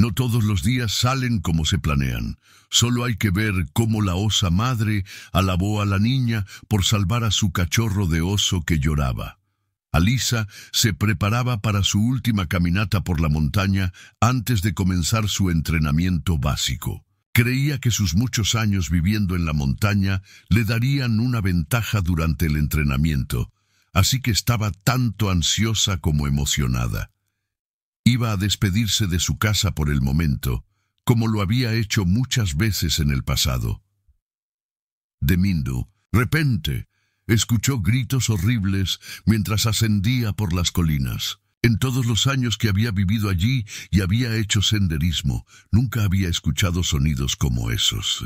No todos los días salen como se planean. Solo hay que ver cómo la osa madre alabó a la niña por salvar a su cachorro de oso que lloraba. Alisa se preparaba para su última caminata por la montaña antes de comenzar su entrenamiento básico. Creía que sus muchos años viviendo en la montaña le darían una ventaja durante el entrenamiento, así que estaba tanto ansiosa como emocionada. Iba a despedirse de su casa por el momento, como lo había hecho muchas veces en el pasado. De repente, escuchó gritos horribles mientras ascendía por las colinas. En todos los años que había vivido allí y había hecho senderismo, nunca había escuchado sonidos como esos.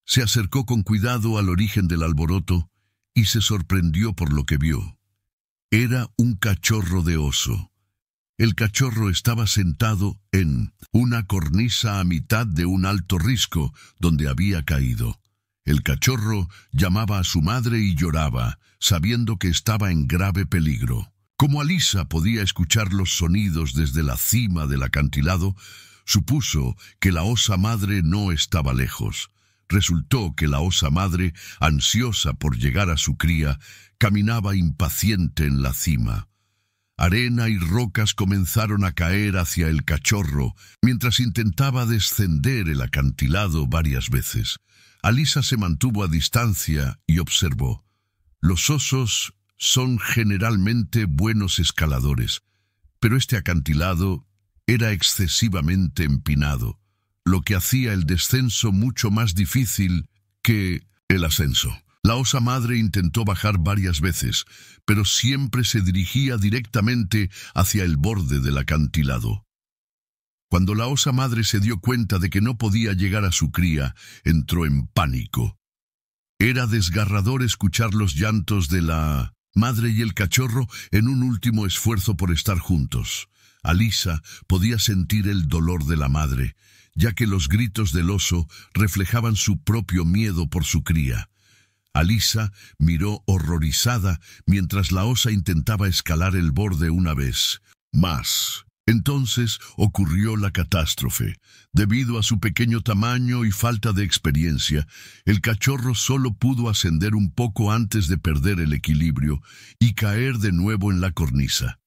Se acercó con cuidado al origen del alboroto y se sorprendió por lo que vio. Era un cachorro de oso. El cachorro estaba sentado en una cornisa a mitad de un alto risco donde había caído. El cachorro llamaba a su madre y lloraba, sabiendo que estaba en grave peligro. Como Alisa podía escuchar los sonidos desde la cima del acantilado, supuso que la osa madre no estaba lejos. Resultó que la osa madre, ansiosa por llegar a su cría, caminaba impaciente en la cima. Arena y rocas comenzaron a caer hacia el cachorro, mientras intentaba descender el acantilado varias veces. Alisa se mantuvo a distancia y observó. Los osos son generalmente buenos escaladores, pero este acantilado era excesivamente empinado, lo que hacía el descenso mucho más difícil que el ascenso. La osa madre intentó bajar varias veces, pero siempre se dirigía directamente hacia el borde del acantilado. Cuando la osa madre se dio cuenta de que no podía llegar a su cría, entró en pánico. Era desgarrador escuchar los llantos de la madre y el cachorro en un último esfuerzo por estar juntos. Alisa podía sentir el dolor de la madre, ya que los gritos del oso reflejaban su propio miedo por su cría. Alisa miró horrorizada mientras la osa intentaba escalar el borde una vez más. Entonces ocurrió la catástrofe. Debido a su pequeño tamaño y falta de experiencia, el cachorro solo pudo ascender un poco antes de perder el equilibrio y caer de nuevo en la cornisa.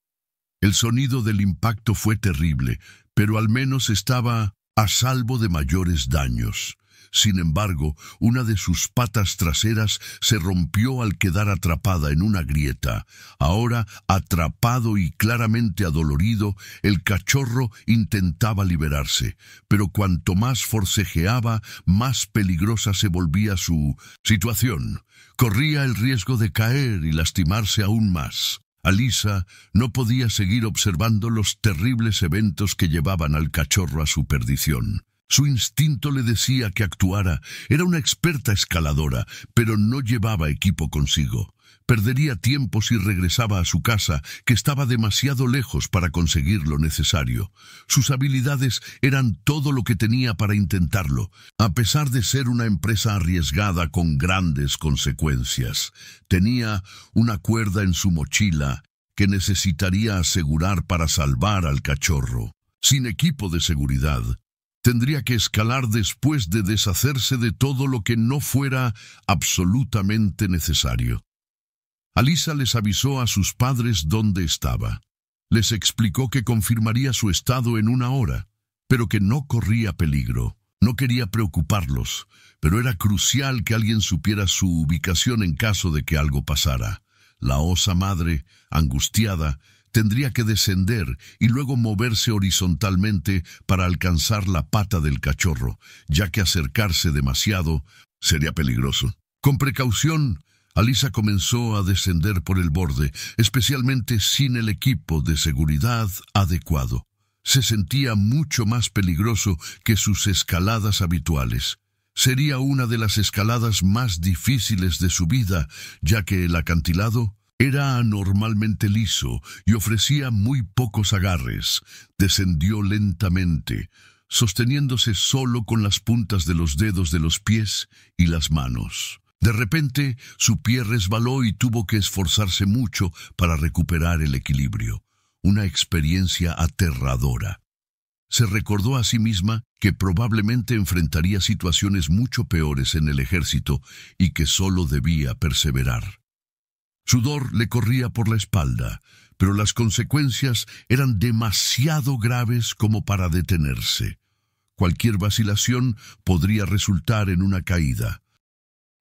El sonido del impacto fue terrible, pero al menos estaba a salvo de mayores daños. Sin embargo, una de sus patas traseras se rompió al quedar atrapada en una grieta. Ahora, atrapado y claramente adolorido, el cachorro intentaba liberarse, pero cuanto más forcejeaba, más peligrosa se volvía su situación. Corría el riesgo de caer y lastimarse aún más. Alisa no podía seguir observando los terribles eventos que llevaban al cachorro a su perdición. Su instinto le decía que actuara. Era una experta escaladora, pero no llevaba equipo consigo. Perdería tiempo si regresaba a su casa, que estaba demasiado lejos para conseguir lo necesario. Sus habilidades eran todo lo que tenía para intentarlo, a pesar de ser una empresa arriesgada con grandes consecuencias. Tenía una cuerda en su mochila que necesitaría asegurar para salvar al cachorro. Sin equipo de seguridad, tendría que escalar después de deshacerse de todo lo que no fuera absolutamente necesario. Alisa les avisó a sus padres dónde estaba. Les explicó que confirmaría su estado en 1 hora, pero que no corría peligro. No quería preocuparlos, pero era crucial que alguien supiera su ubicación en caso de que algo pasara. La osa madre, angustiada, tendría que descender y luego moverse horizontalmente para alcanzar la pata del cachorro, ya que acercarse demasiado sería peligroso. Con precaución, Alisa comenzó a descender por el borde, especialmente sin el equipo de seguridad adecuado. Se sentía mucho más peligroso que sus escaladas habituales. Sería una de las escaladas más difíciles de su vida, ya que el acantilado era anormalmente liso y ofrecía muy pocos agarres. Descendió lentamente, sosteniéndose solo con las puntas de los dedos de los pies y las manos. De repente, su pie resbaló y tuvo que esforzarse mucho para recuperar el equilibrio. Una experiencia aterradora. se recordó a sí misma que probablemente enfrentaría situaciones mucho peores en el ejército y que solo debía perseverar. Sudor le corría por la espalda, pero las consecuencias eran demasiado graves como para detenerse. Cualquier vacilación podría resultar en una caída.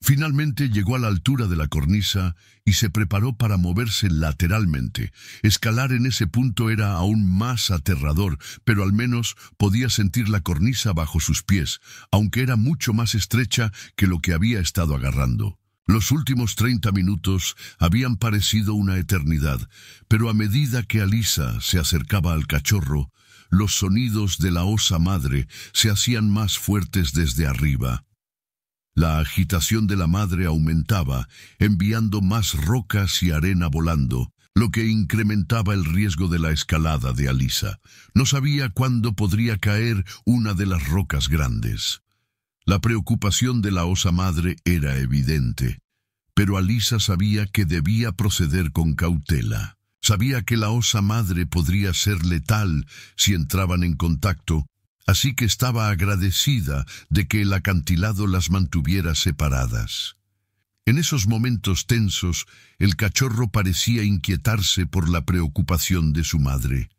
Finalmente llegó a la altura de la cornisa y se preparó para moverse lateralmente. Escalar en ese punto era aún más aterrador, pero al menos podía sentir la cornisa bajo sus pies, aunque era mucho más estrecha que lo que había estado agarrando. Los últimos 30 minutos habían parecido una eternidad, pero a medida que Alyssa se acercaba al cachorro, los sonidos de la osa madre se hacían más fuertes desde arriba. La agitación de la madre aumentaba, enviando más rocas y arena volando, lo que incrementaba el riesgo de la escalada de Alyssa. No sabía cuándo podría caer una de las rocas grandes. La preocupación de la osa madre era evidente, pero Alyssa sabía que debía proceder con cautela. Sabía que la osa madre podría ser letal si entraban en contacto, así que estaba agradecida de que el acantilado las mantuviera separadas. En esos momentos tensos, el cachorro parecía inquietarse por la preocupación de su madre.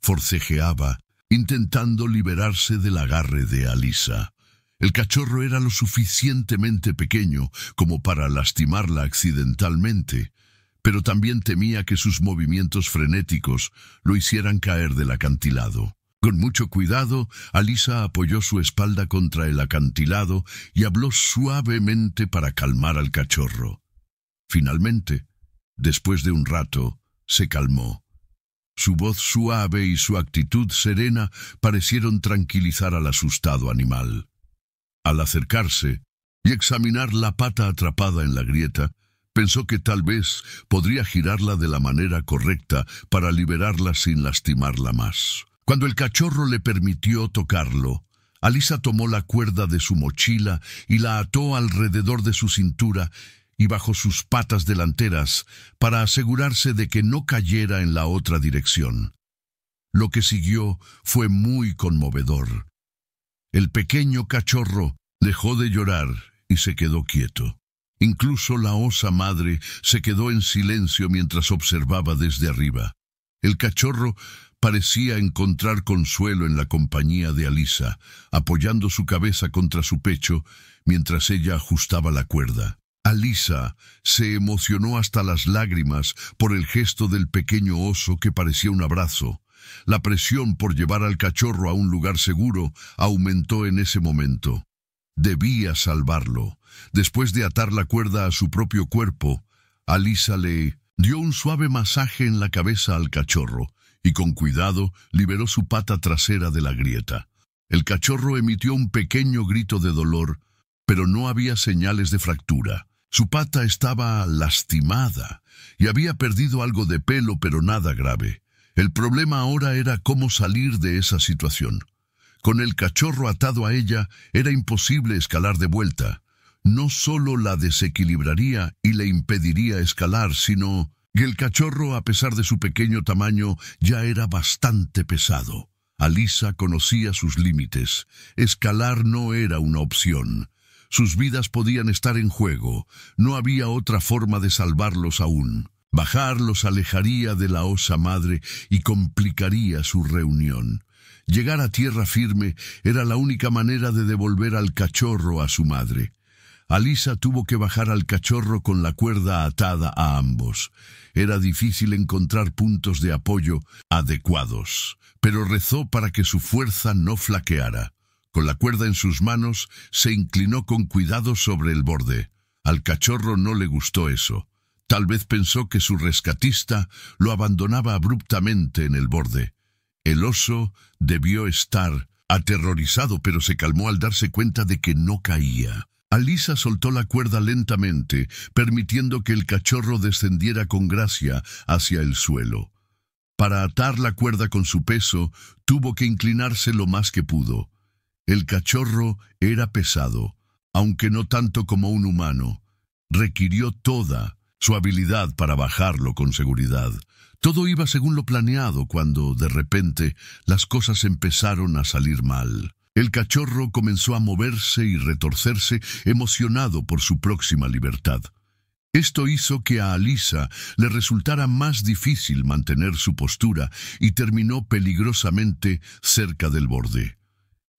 Forcejeaba, intentando liberarse del agarre de Alyssa. El cachorro era lo suficientemente pequeño como para lastimarla accidentalmente, pero también temía que sus movimientos frenéticos lo hicieran caer del acantilado. Con mucho cuidado, Alyssa apoyó su espalda contra el acantilado y habló suavemente para calmar al cachorro. Finalmente, después de un rato, se calmó. Su voz suave y su actitud serena parecieron tranquilizar al asustado animal. Al acercarse y examinar la pata atrapada en la grieta, pensó que tal vez podría girarla de la manera correcta para liberarla sin lastimarla más. Cuando el cachorro le permitió tocarlo, Alyssa tomó la cuerda de su mochila y la ató alrededor de su cintura y bajo sus patas delanteras para asegurarse de que no cayera en la otra dirección. Lo que siguió fue muy conmovedor. El pequeño cachorro dejó de llorar y se quedó quieto. Incluso la osa madre se quedó en silencio mientras observaba desde arriba. El cachorro parecía encontrar consuelo en la compañía de Alyssa, apoyando su cabeza contra su pecho mientras ella ajustaba la cuerda. Alyssa se emocionó hasta las lágrimas por el gesto del pequeño oso que parecía un abrazo. La presión por llevar al cachorro a un lugar seguro aumentó en ese momento. Debía salvarlo. Después de atar la cuerda a su propio cuerpo, Alyssa le dio un suave masaje en la cabeza al cachorro y con cuidado liberó su pata trasera de la grieta. El cachorro emitió un pequeño grito de dolor, pero no había señales de fractura. Su pata estaba lastimada y había perdido algo de pelo, pero nada grave. El problema ahora era cómo salir de esa situación. Con el cachorro atado a ella, era imposible escalar de vuelta. No solo la desequilibraría y le impediría escalar, sino que el cachorro, a pesar de su pequeño tamaño, ya era bastante pesado. Alyssa conocía sus límites. Escalar no era una opción. Sus vidas podían estar en juego. No había otra forma de salvarlos aún. Bajar los alejaría de la osa madre y complicaría su reunión. Llegar a tierra firme era la única manera de devolver al cachorro a su madre. Alyssa tuvo que bajar al cachorro con la cuerda atada a ambos. Era difícil encontrar puntos de apoyo adecuados, pero rezó para que su fuerza no flaqueara. Con la cuerda en sus manos, se inclinó con cuidado sobre el borde. Al cachorro no le gustó eso. Tal vez pensó que su rescatista lo abandonaba abruptamente en el borde. El oso debió estar aterrorizado, pero se calmó al darse cuenta de que no caía. Alyssa soltó la cuerda lentamente, permitiendo que el cachorro descendiera con gracia hacia el suelo. Para atar la cuerda con su peso, tuvo que inclinarse lo más que pudo. El cachorro era pesado, aunque no tanto como un humano. Requirió toda su habilidad para bajarlo con seguridad. Todo iba según lo planeado cuando, de repente, las cosas empezaron a salir mal. El cachorro comenzó a moverse y retorcerse, emocionado por su próxima libertad. Esto hizo que a Alisa le resultara más difícil mantener su postura y terminó peligrosamente cerca del borde.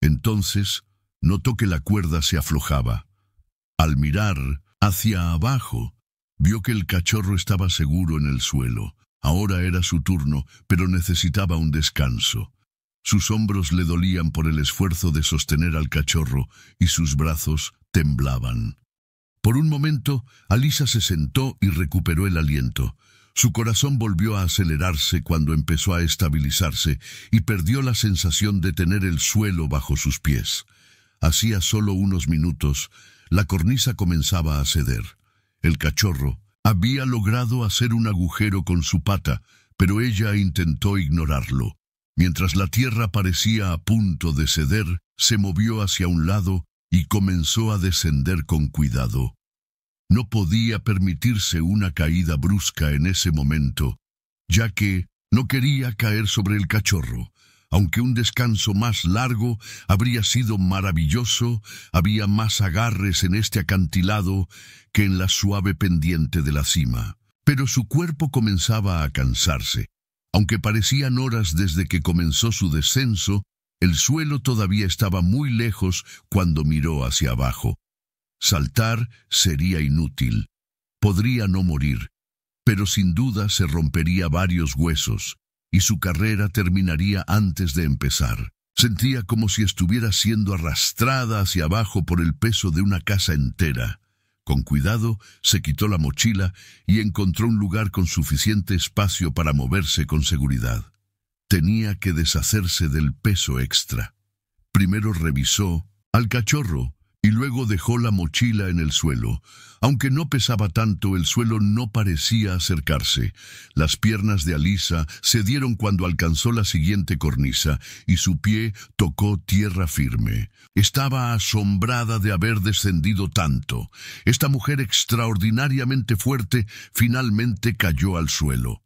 Entonces, notó que la cuerda se aflojaba. Al mirar hacia abajo, vio que el cachorro estaba seguro en el suelo. Ahora era su turno, pero necesitaba un descanso. Sus hombros le dolían por el esfuerzo de sostener al cachorro y sus brazos temblaban. Por un momento, Alisa se sentó y recuperó el aliento. Su corazón volvió a acelerarse cuando empezó a estabilizarse y perdió la sensación de tener el suelo bajo sus pies. Hacía solo unos minutos, la cornisa comenzaba a ceder. El cachorro había logrado hacer un agujero con su pata, pero ella intentó ignorarlo. Mientras la tierra parecía a punto de ceder, se movió hacia un lado y comenzó a descender con cuidado. No podía permitirse una caída brusca en ese momento, ya que no quería caer sobre el cachorro. Aunque un descanso más largo habría sido maravilloso, había más agarres en este acantilado que en la suave pendiente de la cima. Pero su cuerpo comenzaba a cansarse. Aunque parecían horas desde que comenzó su descenso, el suelo todavía estaba muy lejos cuando miró hacia abajo. Saltar sería inútil. Podría no morir, pero sin duda se rompería varios huesos, y su carrera terminaría antes de empezar. Sentía como si estuviera siendo arrastrada hacia abajo por el peso de una casa entera. Con cuidado, se quitó la mochila y encontró un lugar con suficiente espacio para moverse con seguridad. Tenía que deshacerse del peso extra. Primero revisó al cachorro y luego dejó la mochila en el suelo. Aunque no pesaba tanto, el suelo no parecía acercarse. Las piernas de Alisa cedieron cuando alcanzó la siguiente cornisa y su pie tocó tierra firme. Estaba asombrada de haber descendido tanto. Esta mujer extraordinariamente fuerte finalmente cayó al suelo.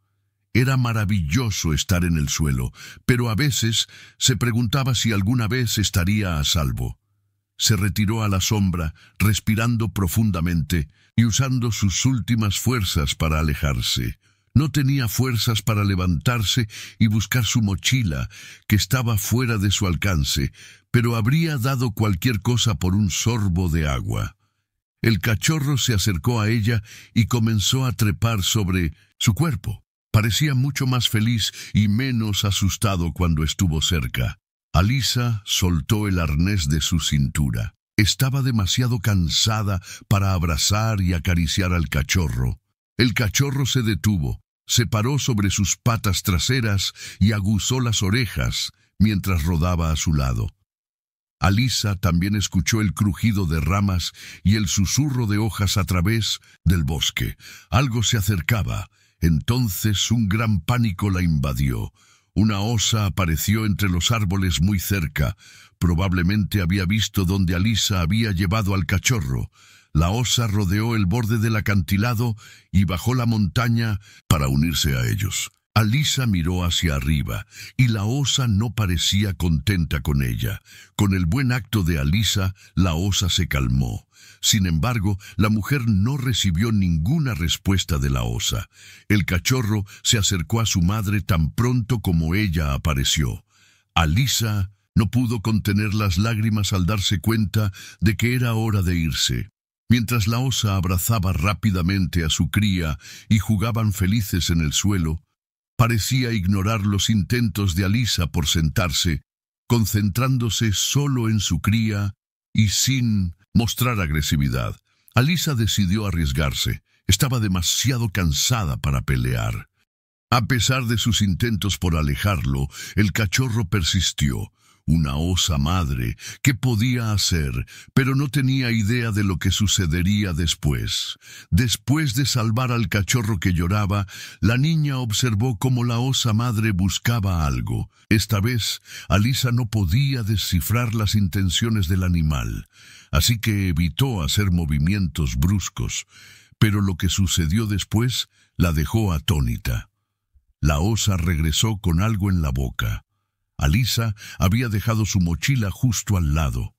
Era maravilloso estar en el suelo, pero a veces se preguntaba si alguna vez estaría a salvo. Se retiró a la sombra, respirando profundamente y usando sus últimas fuerzas para alejarse. No tenía fuerzas para levantarse y buscar su mochila, que estaba fuera de su alcance, pero habría dado cualquier cosa por un sorbo de agua. El cachorro se acercó a ella y comenzó a trepar sobre su cuerpo. Parecía mucho más feliz y menos asustado cuando estuvo cerca. Alisa soltó el arnés de su cintura. Estaba demasiado cansada para abrazar y acariciar al cachorro. El cachorro se detuvo, se paró sobre sus patas traseras y aguzó las orejas mientras rodaba a su lado. Alisa también escuchó el crujido de ramas y el susurro de hojas a través del bosque. Algo se acercaba. Entonces un gran pánico la invadió. Una osa apareció entre los árboles muy cerca. Probablemente había visto dónde Alisa había llevado al cachorro. La osa rodeó el borde del acantilado y bajó la montaña para unirse a ellos. Alisa miró hacia arriba, y la osa no parecía contenta con ella. Con el buen acto de Alisa, la osa se calmó. Sin embargo, la mujer no recibió ninguna respuesta de la osa. El cachorro se acercó a su madre tan pronto como ella apareció. Alisa no pudo contener las lágrimas al darse cuenta de que era hora de irse. Mientras la osa abrazaba rápidamente a su cría y jugaban felices en el suelo, parecía ignorar los intentos de Alisa por sentarse, concentrándose solo en su cría y sin mostrar agresividad. Alisa decidió arriesgarse. Estaba demasiado cansada para pelear. A pesar de sus intentos por alejarlo, el cachorro persistió. Una osa madre, ¿qué podía hacer? Pero no tenía idea de lo que sucedería después. Después de salvar al cachorro que lloraba, la niña observó cómo la osa madre buscaba algo. Esta vez, Alisa no podía descifrar las intenciones del animal, así que evitó hacer movimientos bruscos. Pero lo que sucedió después la dejó atónita. La osa regresó con algo en la boca. Alisa había dejado su mochila justo al lado.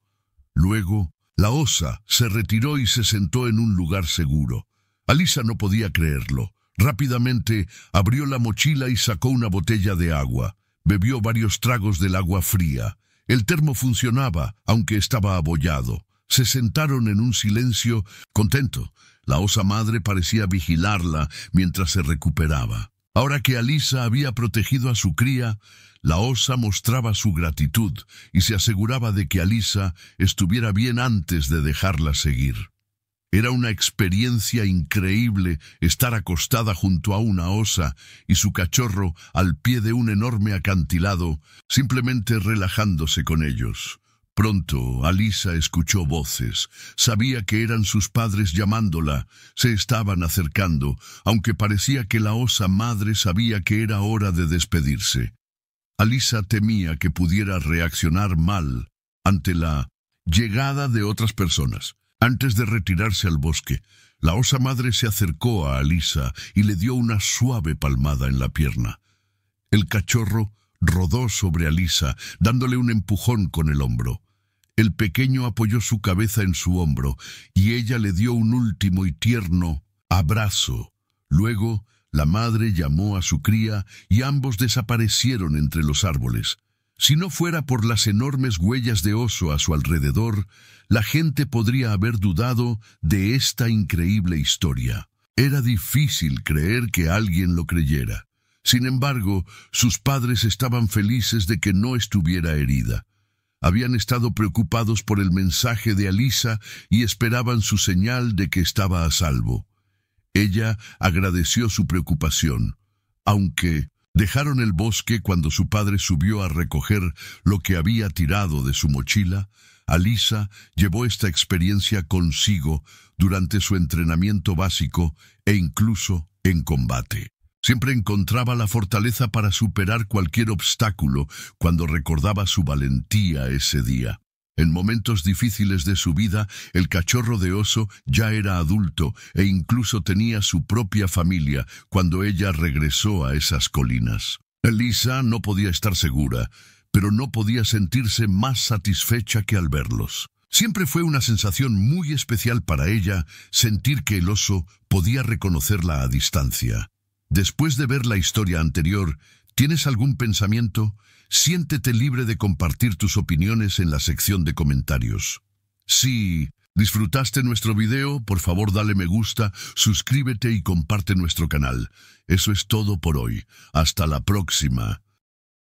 Luego, la osa se retiró y se sentó en un lugar seguro. Alisa no podía creerlo. Rápidamente abrió la mochila y sacó una botella de agua. Bebió varios tragos del agua fría. El termo funcionaba, aunque estaba abollado. Se sentaron en un silencio contento. La osa madre parecía vigilarla mientras se recuperaba. Ahora que Alisa había protegido a su cría, la osa mostraba su gratitud y se aseguraba de que Alisa estuviera bien antes de dejarla seguir. Era una experiencia increíble estar acostada junto a una osa y su cachorro al pie de un enorme acantilado, simplemente relajándose con ellos. Pronto, Alisa escuchó voces. Sabía que eran sus padres llamándola. Se estaban acercando, aunque parecía que la osa madre sabía que era hora de despedirse. Alisa temía que pudiera reaccionar mal ante la llegada de otras personas. Antes de retirarse al bosque, la osa madre se acercó a Alisa y le dio una suave palmada en la pierna. El cachorro rodó sobre Alisa, dándole un empujón con el hombro. El pequeño apoyó su cabeza en su hombro y ella le dio un último y tierno abrazo. Luego, la madre llamó a su cría y ambos desaparecieron entre los árboles. Si no fuera por las enormes huellas de oso a su alrededor, la gente podría haber dudado de esta increíble historia. Era difícil creer que alguien lo creyera. Sin embargo, sus padres estaban felices de que no estuviera herida. Habían estado preocupados por el mensaje de Alisa y esperaban su señal de que estaba a salvo. Ella agradeció su preocupación, aunque dejaron el bosque cuando su padre subió a recoger lo que había tirado de su mochila. Alisa llevó esta experiencia consigo durante su entrenamiento básico e incluso en combate. Siempre encontraba la fortaleza para superar cualquier obstáculo cuando recordaba su valentía ese día. En momentos difíciles de su vida, el cachorro de oso ya era adulto e incluso tenía su propia familia cuando ella regresó a esas colinas. Alisa no podía estar segura, pero no podía sentirse más satisfecha que al verlos. Siempre fue una sensación muy especial para ella sentir que el oso podía reconocerla a distancia. Después de ver la historia anterior, ¿tienes algún pensamiento? Siéntete libre de compartir tus opiniones en la sección de comentarios. Si disfrutaste nuestro video, por favor dale me gusta, suscríbete y comparte nuestro canal. Eso es todo por hoy. Hasta la próxima.